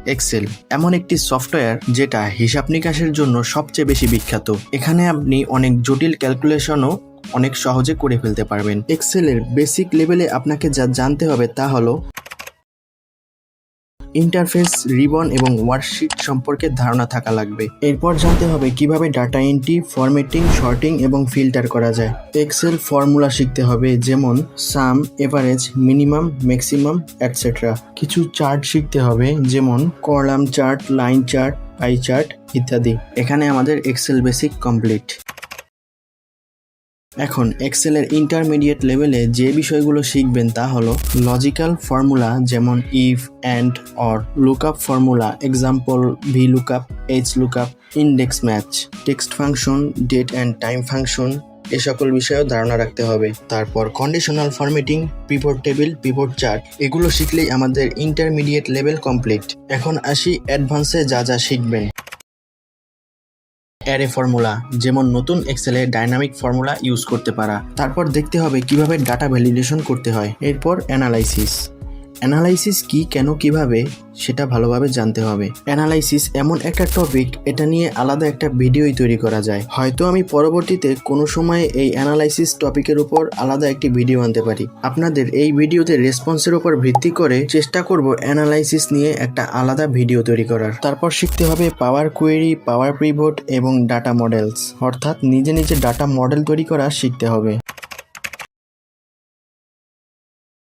Excel এমন একটি software যেটা হিসাব নিকাশের জন্য সবচেয়ে বেশি বিখ্যাত। এখানে আপনি অনেক জটিল ক্যালকুলেশনও অনেক সহজে করে ফেলতে পারবেন। এক্সেলের বেসিক লেভেলে আপনাকে যা জানতে হবে তা হলো ইন্টারফেস, রিবন এবং ওয়ার্কশিট সম্পর্কে ধারণা থাকা লাগবে। এরপর জানতে হবে কিভাবে ডাটা এন্ট্রি, ফরম্যাটিং, সর্টিং এবং ফিল্টার করা যায়। এক্সেল ফর্মুলা শিখতে হবে, যেমন সাম, এভারেজ, মিনিমাম, ম্যাক্সিমাম এটসেট্রা। কিছু চার্ট শিখতে হবে, যেমন column chart, line chart, pie chart ইত্যাদি। এখানে আমাদের এক্সেল বেসিক কমপ্লিট। এখন এক্সেলের ইন্টারমিডিয়েট লেভেলে যে বিষয়গুলো শিখবেন তা হলো লজিক্যাল ফর্মুলা, যেমন if, and, or, lookup formula, example VLOOKUP, HLOOKUP, index match, text function, date and time function, এ সকল বিষয়েও ধারণা রাখতে হবে। তারপর conditional formatting, pivot table, pivot chart, এগুলো শিখলেই আমাদের ইন্টারমিডিয়েট লেভেল কমপ্লিট। এখন আসি অ্যাডভান্সে যা যা শিখবেন। অ্যারে ফর্মুলা, যেমন নতুন এক্সেলে ডাইনামিক ফর্মুলা ইউজ করতে পারা। তারপর দেখতে হবে কিভাবে ডাটা ভ্যালিডেশন করতে হয়। এরপর অ্যানালাইসিস কি, কেন, কিভাবে, সেটা ভালোভাবে জানতে হবে। অ্যানালাইসিস এমন একটা টপিক, এটা নিয়ে আলাদা একটা ভিডিওই তৈরি করা যায়। হয়তো আমি পরবর্তীতে কোনো সময় এই অ্যানালাইসিস টপিকের উপর আলাদা একটি ভিডিও আনতে পারি। আপনাদের এই ভিডিওতে রেসপন্সের উপর ভিত্তি করে চেষ্টা করব অ্যানালাইসিস নিয়ে একটা আলাদা ভিডিও তৈরি করার। তারপর শিখতে হবে পাওয়ার কোয়েরি, পাওয়ার পিভট এবং ডাটা মডেলস, অর্থাৎ নিজে নিজে ডাটা মডেল তৈরি করা শিখতে হবে।